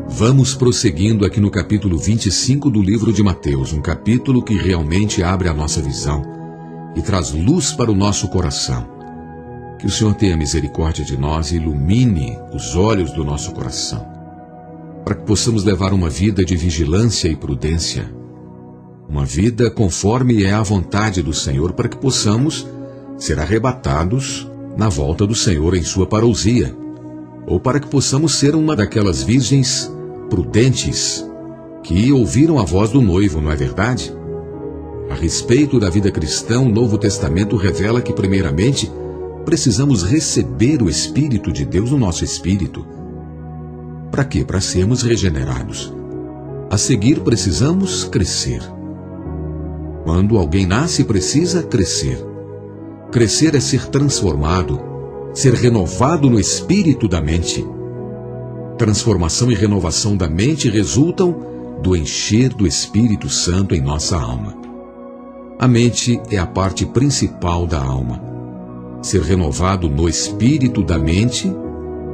Vamos prosseguindo aqui no capítulo 25 do livro de Mateus, um capítulo que realmente abre a nossa visão e traz luz para o nosso coração. Que o Senhor tenha misericórdia de nós e ilumine os olhos do nosso coração, para que possamos levar uma vida de vigilância e prudência, uma vida conforme é a vontade do Senhor, para que possamos ser arrebatados na volta do Senhor em sua parousia, ou para que possamos ser uma daquelas virgens prudentes que ouviram a voz do noivo, não é verdade? A respeito da vida cristã, o Novo Testamento revela que, primeiramente, precisamos receber o Espírito de Deus no nosso espírito. Para quê? Para sermos regenerados. A seguir, precisamos crescer. Quando alguém nasce, precisa crescer. Crescer é ser transformado, ser renovado no espírito da mente. Transformação e renovação da mente resultam do encher do Espírito Santo em nossa alma. A mente é a parte principal da alma. Ser renovado no espírito da mente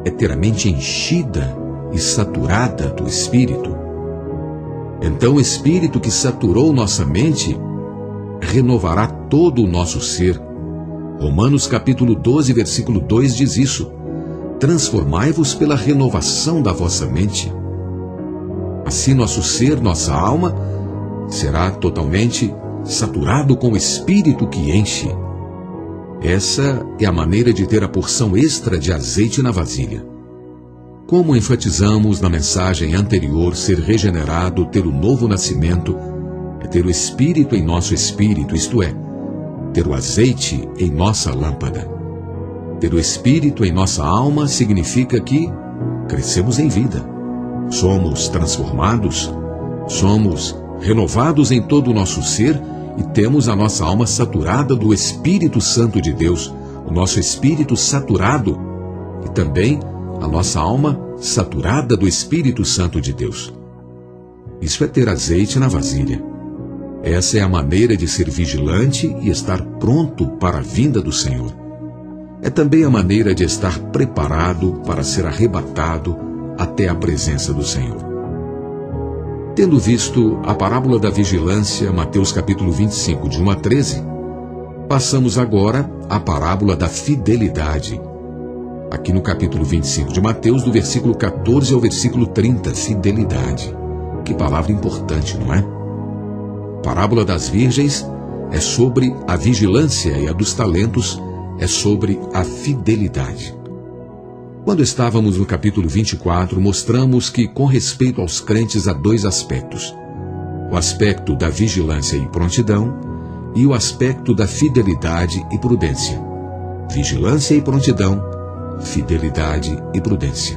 é ter a mente enchida e saturada do Espírito. Então o Espírito que saturou nossa mente renovará todo o nosso ser. Romanos capítulo 12, versículo 2 diz isso: transformai-vos pela renovação da vossa mente. Assim nosso ser, nossa alma, será totalmente saturado com o Espírito que enche. Essa é a maneira de ter a porção extra de azeite na vasilha. Como enfatizamos na mensagem anterior, ser regenerado, ter o novo nascimento, é ter o Espírito em nosso espírito, isto é, ter o azeite em nossa lâmpada. Ter o Espírito em nossa alma significa que crescemos em vida. Somos transformados, somos renovados em todo o nosso ser e temos a nossa alma saturada do Espírito Santo de Deus, o nosso espírito saturado e também a nossa alma saturada do Espírito Santo de Deus. Isso é ter azeite na vasilha. Essa é a maneira de ser vigilante e estar pronto para a vinda do Senhor. É também a maneira de estar preparado para ser arrebatado até a presença do Senhor. Tendo visto a parábola da vigilância, Mateus capítulo 25, de 1 a 13, passamos agora à parábola da fidelidade. Aqui no capítulo 25 de Mateus, do versículo 14 ao versículo 30, fidelidade. Que palavra importante, não é? A parábola das virgens é sobre a vigilância e a dos talentos é sobre a fidelidade. Quando estávamos no capítulo 24, mostramos que, com respeito aos crentes, há dois aspectos: o aspecto da vigilância e prontidão e o aspecto da fidelidade e prudência. Vigilância e prontidão, fidelidade e prudência.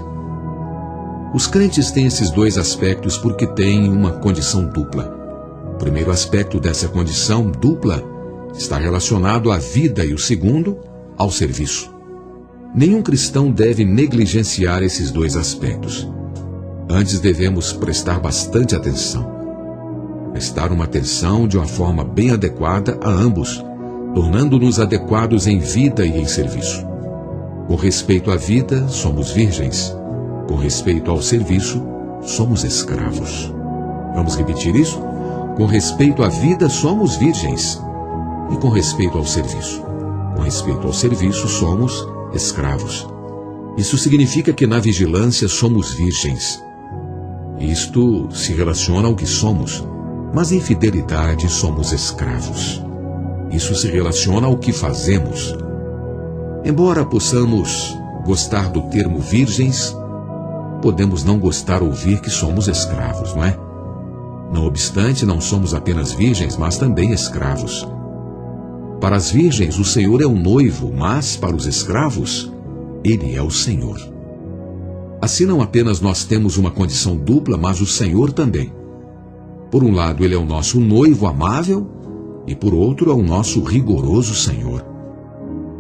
Os crentes têm esses dois aspectos porque têm uma condição dupla. O primeiro aspecto dessa condição dupla está relacionado à vida e o segundo, ao serviço. Nenhum cristão deve negligenciar esses dois aspectos. Antes devemos prestar bastante atenção. Prestar uma atenção de uma forma bem adequada a ambos, tornando-nos adequados em vida e em serviço. Com respeito à vida, somos virgens. Com respeito ao serviço, somos escravos. Vamos repetir isso? Com respeito à vida, somos virgens. E com respeito ao serviço? Com respeito ao serviço, somos escravos. Isso significa que na vigilância somos virgens. Isto se relaciona ao que somos, mas em fidelidade somos escravos. Isso se relaciona ao que fazemos. Embora possamos gostar do termo virgens, podemos não gostar ou ouvir que somos escravos, não é? Não obstante, não somos apenas virgens, mas também escravos. Para as virgens, o Senhor é o noivo, mas para os escravos, Ele é o Senhor. Assim, não apenas nós temos uma condição dupla, mas o Senhor também. Por um lado, Ele é o nosso noivo amável, e por outro, é o nosso rigoroso Senhor.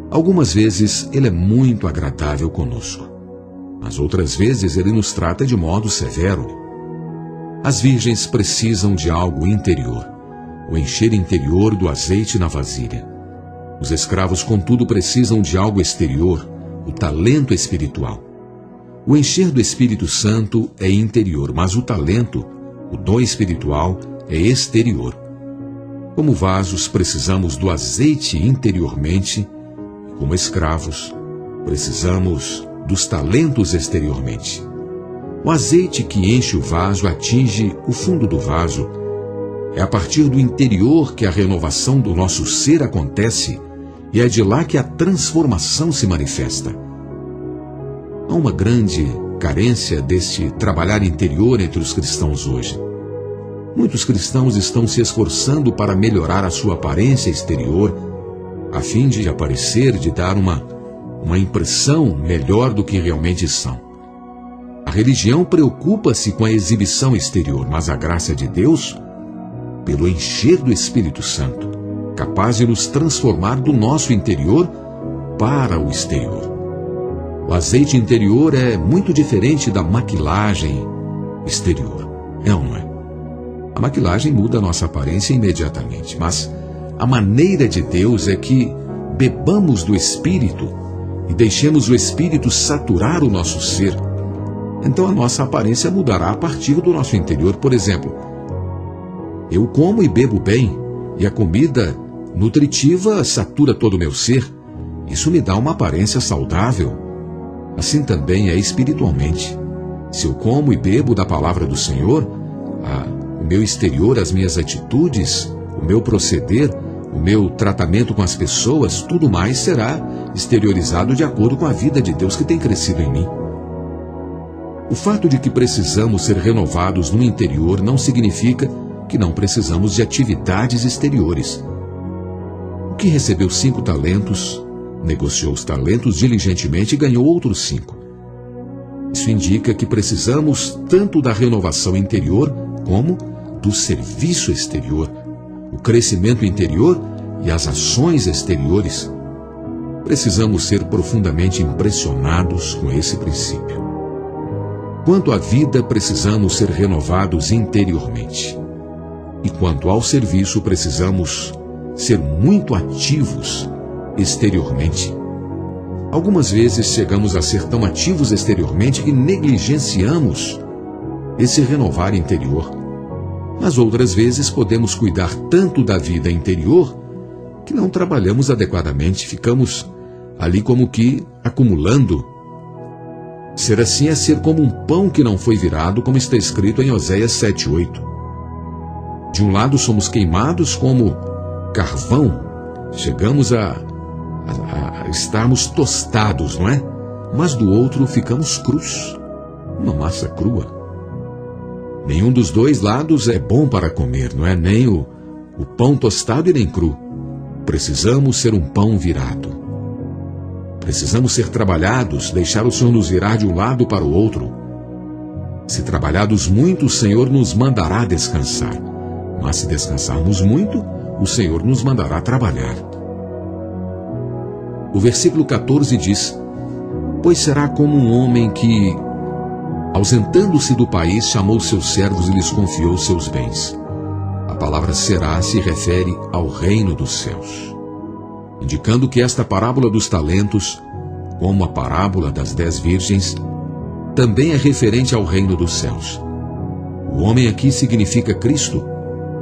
Algumas vezes, Ele é muito agradável conosco, mas outras vezes, Ele nos trata de modo severo. As virgens precisam de algo interior, o encher interior do azeite na vasilha. Os escravos, contudo, precisam de algo exterior, o talento espiritual. O encher do Espírito Santo é interior, mas o talento, o dom espiritual, é exterior. Como vasos, precisamos do azeite interiormente, e como escravos, precisamos dos talentos exteriormente. O azeite que enche o vaso atinge o fundo do vaso. É a partir do interior que a renovação do nosso ser acontece e é de lá que a transformação se manifesta. Há uma grande carência deste trabalhar interior entre os cristãos hoje. Muitos cristãos estão se esforçando para melhorar a sua aparência exterior, a fim de aparecer, de dar uma impressão melhor do que realmente são. A religião preocupa-se com a exibição exterior, mas a graça de Deus, pelo encher do Espírito Santo, capaz de nos transformar do nosso interior para o exterior. O azeite interior é muito diferente da maquilagem exterior, é ou não é? A maquilagem muda a nossa aparência imediatamente, mas a maneira de Deus é que bebamos do Espírito e deixemos o Espírito saturar o nosso ser. Então a nossa aparência mudará a partir do nosso interior. Por exemplo, eu como e bebo bem, e a comida nutritiva satura todo o meu ser. Isso me dá uma aparência saudável. Assim também é espiritualmente. Se eu como e bebo da palavra do Senhor, o meu exterior, as minhas atitudes, o meu proceder, o meu tratamento com as pessoas, tudo mais será exteriorizado de acordo com a vida de Deus que tem crescido em mim. O fato de que precisamos ser renovados no interior não significa que não precisamos de atividades exteriores. O que recebeu 5 talentos, negociou os talentos diligentemente e ganhou outros 5. Isso indica que precisamos tanto da renovação interior como do serviço exterior, o crescimento interior e as ações exteriores. Precisamos ser profundamente impressionados com esse princípio. Quanto à vida, precisamos ser renovados interiormente. E quanto ao serviço, precisamos ser muito ativos exteriormente. Algumas vezes chegamos a ser tão ativos exteriormente que negligenciamos esse renovar interior. Mas outras vezes podemos cuidar tanto da vida interior que não trabalhamos adequadamente, ficamos ali como que acumulando. Ser assim é ser como um pão que não foi virado, como está escrito em Oséias 7:8. De um lado somos queimados como carvão, chegamos a estarmos tostados, não é? Mas do outro ficamos crus, uma massa crua. Nenhum dos dois lados é bom para comer, não é? Nem o pão tostado e nem cru. Precisamos ser um pão virado. Precisamos ser trabalhados, deixar o Senhor nos virar de um lado para o outro. Se trabalhados muito, o Senhor nos mandará descansar. Mas se descansarmos muito, o Senhor nos mandará trabalhar. O versículo 14 diz: Pois será como um homem que, ausentando-se do país, chamou seus servos e lhes confiou seus bens. A palavra será se refere ao reino dos céus, indicando que esta parábola dos talentos, como a parábola das 10 virgens, também é referente ao reino dos céus. O homem aqui significa Cristo,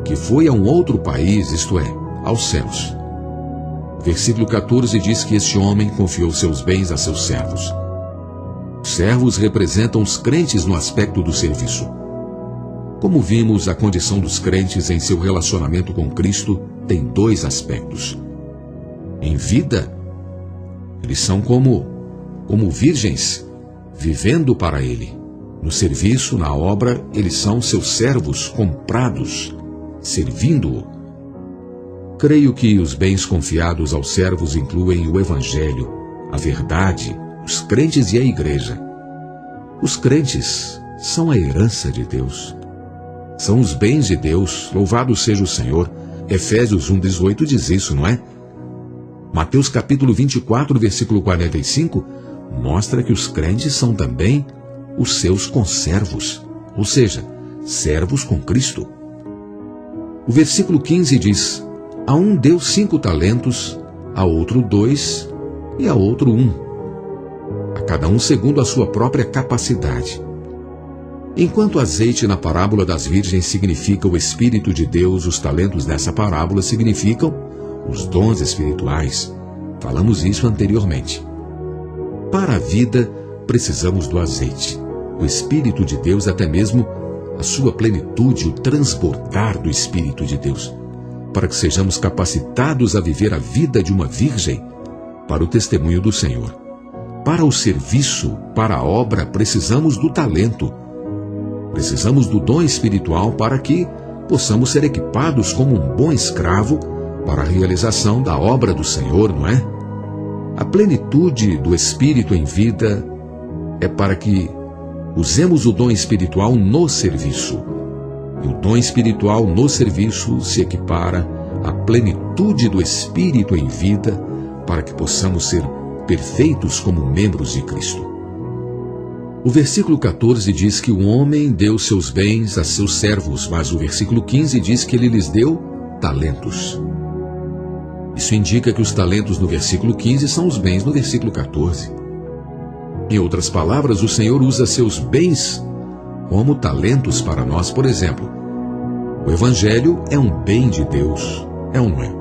que foi a um outro país, isto é, aos céus. Versículo 14 diz que este homem confiou seus bens a seus servos. Os servos representam os crentes no aspecto do serviço. Como vimos, a condição dos crentes em seu relacionamento com Cristo tem 2 aspectos. Em vida, eles são como virgens, vivendo para Ele. No serviço, na obra, eles são seus servos comprados, servindo-o. Creio que os bens confiados aos servos incluem o Evangelho, a verdade, os crentes e a igreja. Os crentes são a herança de Deus. São os bens de Deus, louvado seja o Senhor. Efésios 1:18 diz isso, não é? Mateus capítulo 24, versículo 45, mostra que os crentes são também os seus conservos, ou seja, servos com Cristo. O versículo 15 diz: A um deu 5 talentos, a outro 2 e a outro 1. A cada um segundo a sua própria capacidade. Enquanto o azeite na parábola das virgens significa o Espírito de Deus, os talentos dessa parábola significam os dons espirituais. Falamos isso anteriormente. Para a vida, precisamos do azeite, o Espírito de Deus, até mesmo a sua plenitude, o transbordar do Espírito de Deus, para que sejamos capacitados a viver a vida de uma virgem para o testemunho do Senhor. Para o serviço, para a obra, precisamos do talento. Precisamos do dom espiritual para que possamos ser equipados como um bom escravo para a realização da obra do Senhor, não é? A plenitude do Espírito em vida é para que usemos o dom espiritual no serviço. E o dom espiritual no serviço se equipara à plenitude do Espírito em vida para que possamos ser perfeitos como membros de Cristo. O versículo 14 diz que o homem deu seus bens a seus servos, mas o versículo 15 diz que ele lhes deu talentos. Isso indica que os talentos no versículo 15 são os bens no versículo 14. Em outras palavras, o Senhor usa seus bens como talentos para nós. Por exemplo, o Evangelho é um bem de Deus, é ou não é?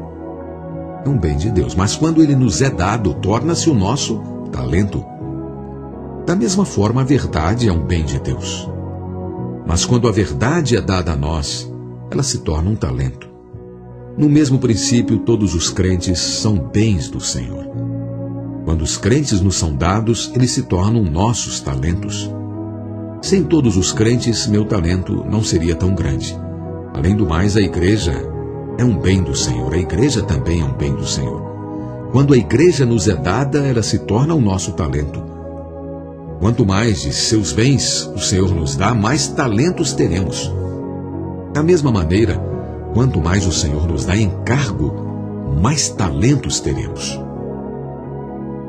É um bem de Deus, mas quando ele nos é dado, torna-se o nosso talento. Da mesma forma, a verdade é um bem de Deus. Mas quando a verdade é dada a nós, ela se torna um talento. No mesmo princípio, todos os crentes são bens do Senhor. Quando os crentes nos são dados, eles se tornam nossos talentos. Sem todos os crentes, meu talento não seria tão grande. Além do mais, a igreja é um bem do Senhor. A igreja também é um bem do Senhor. Quando a igreja nos é dada, ela se torna o nosso talento. Quanto mais de seus bens o Senhor nos dá, mais talentos teremos. Da mesma maneira, quanto mais o Senhor nos dá encargo, mais talentos teremos.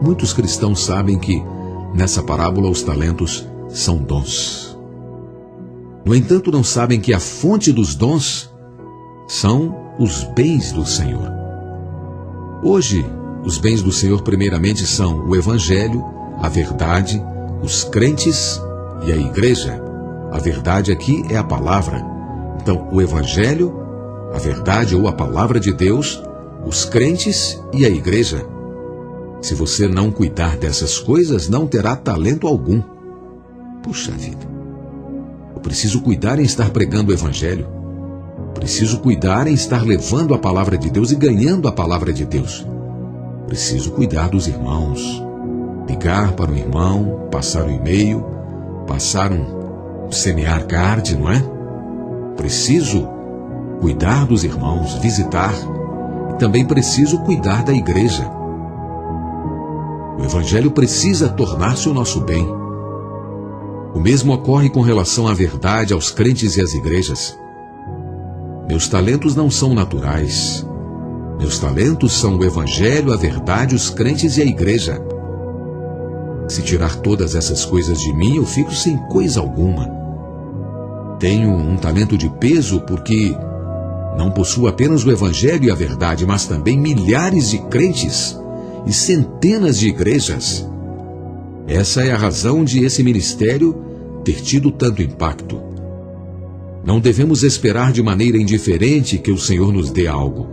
Muitos cristãos sabem que, nessa parábola, os talentos são dons. No entanto, não sabem que a fonte dos dons são os bens do Senhor. Hoje, os bens do Senhor primeiramente são o Evangelho, a verdade, os crentes e a igreja. A verdade aqui é a palavra. Então, o Evangelho, a verdade ou a palavra de Deus, os crentes e a igreja. Se você não cuidar dessas coisas, não terá talento algum. Puxa vida, eu preciso cuidar em estar pregando o Evangelho. Preciso cuidar em estar levando a palavra de Deus e ganhando a palavra de Deus. Preciso cuidar dos irmãos. Ligar para um irmão, passar um e-mail, passar semear card, não é? Preciso cuidar dos irmãos, visitar, e também preciso cuidar da igreja. O Evangelho precisa tornar-se o nosso bem. O mesmo ocorre com relação à verdade, aos crentes e às igrejas. Meus talentos não são naturais. Meus talentos são o Evangelho, a verdade, os crentes e a igreja. Se tirar todas essas coisas de mim, eu fico sem coisa alguma. Tenho um talento de peso porque não possuo apenas o Evangelho e a verdade, mas também milhares de crentes e centenas de igrejas. Essa é a razão de esse ministério ter tido tanto impacto. Não devemos esperar de maneira indiferente que o Senhor nos dê algo.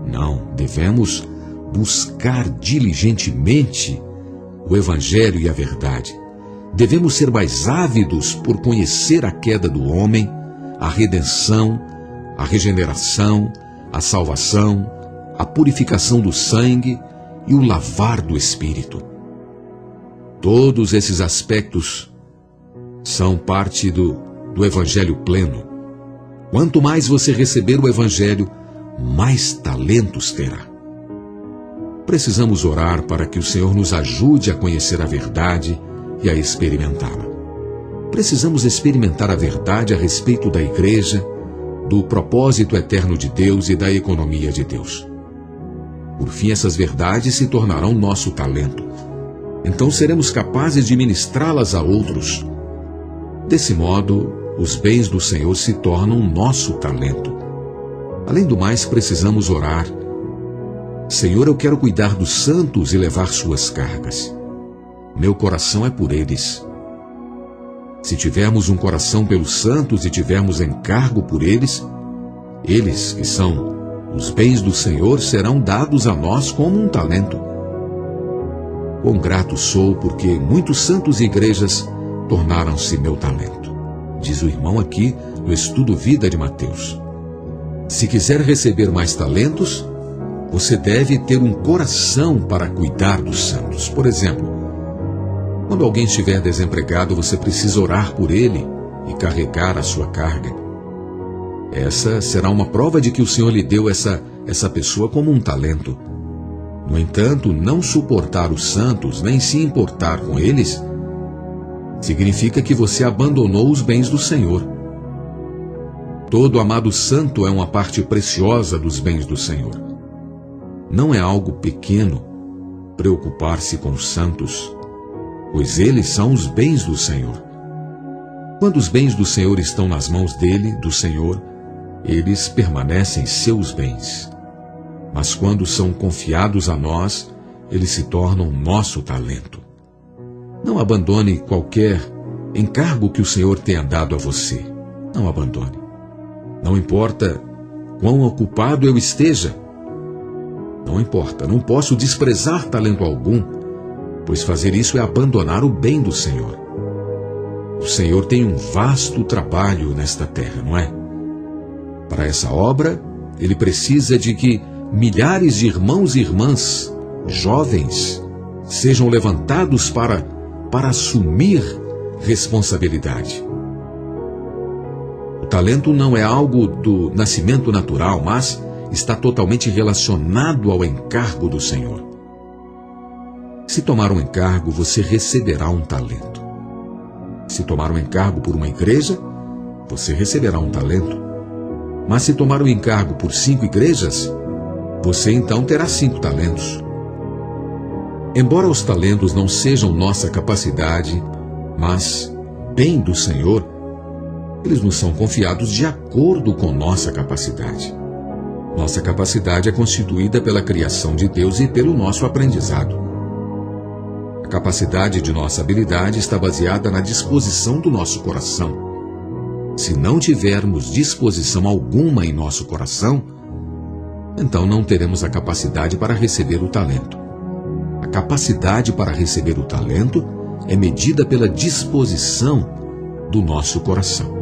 Não, devemos buscar diligentemente o Evangelho e a verdade. Devemos ser mais ávidos por conhecer a queda do homem, a redenção, a regeneração, a salvação, a purificação do sangue e o lavar do Espírito. Todos esses aspectos são parte do Evangelho pleno. Quanto mais você receber o Evangelho, mais talentos terá. Precisamos orar para que o Senhor nos ajude a conhecer a verdade e a experimentá-la. Precisamos experimentar a verdade a respeito da igreja, do propósito eterno de Deus e da economia de Deus. Por fim, essas verdades se tornarão nosso talento. Então seremos capazes de ministrá-las a outros. Desse modo, os bens do Senhor se tornam nosso talento. Além do mais, precisamos orar Senhor, eu quero cuidar dos santos e levar suas cargas. Meu coração é por eles. Se tivermos um coração pelos santos e tivermos encargo por eles, eles, que são os bens do Senhor, serão dados a nós como um talento. Quão grato sou porque muitos santos e igrejas tornaram-se meu talento, diz o irmão aqui no Estudo Vida de Mateus. Se quiser receber mais talentos, você deve ter um coração para cuidar dos santos. Por exemplo, quando alguém estiver desempregado, você precisa orar por ele e carregar a sua carga. Essa será uma prova de que o Senhor lhe deu essa pessoa como um talento. No entanto, não suportar os santos, nem se importar com eles, significa que você abandonou os bens do Senhor. Todo amado santo é uma parte preciosa dos bens do Senhor. Não é algo pequeno preocupar-se com os santos, pois eles são os bens do Senhor. Quando os bens do Senhor estão nas mãos dele, do Senhor, eles permanecem seus bens. Mas quando são confiados a nós, eles se tornam nosso talento. Não abandone qualquer encargo que o Senhor tenha dado a você. Não abandone. Não importa quão ocupado eu esteja. Não importa, não posso desprezar talento algum, pois fazer isso é abandonar o bem do Senhor. O Senhor tem um vasto trabalho nesta terra, não é? Para essa obra, Ele precisa de que milhares de irmãos e irmãs, jovens, sejam levantados para assumir responsabilidade. O talento não é algo do nascimento natural, mas está totalmente relacionado ao encargo do Senhor. Se tomar um encargo, você receberá um talento. Se tomar um encargo por uma igreja, você receberá um talento. Mas se tomar um encargo por 5 igrejas, você então terá 5 talentos. Embora os talentos não sejam nossa capacidade, mas bem do Senhor, eles nos são confiados de acordo com nossa capacidade. Nossa capacidade é constituída pela criação de Deus e pelo nosso aprendizado. A capacidade de nossa habilidade está baseada na disposição do nosso coração. Se não tivermos disposição alguma em nosso coração, então não teremos a capacidade para receber o talento. A capacidade para receber o talento é medida pela disposição do nosso coração.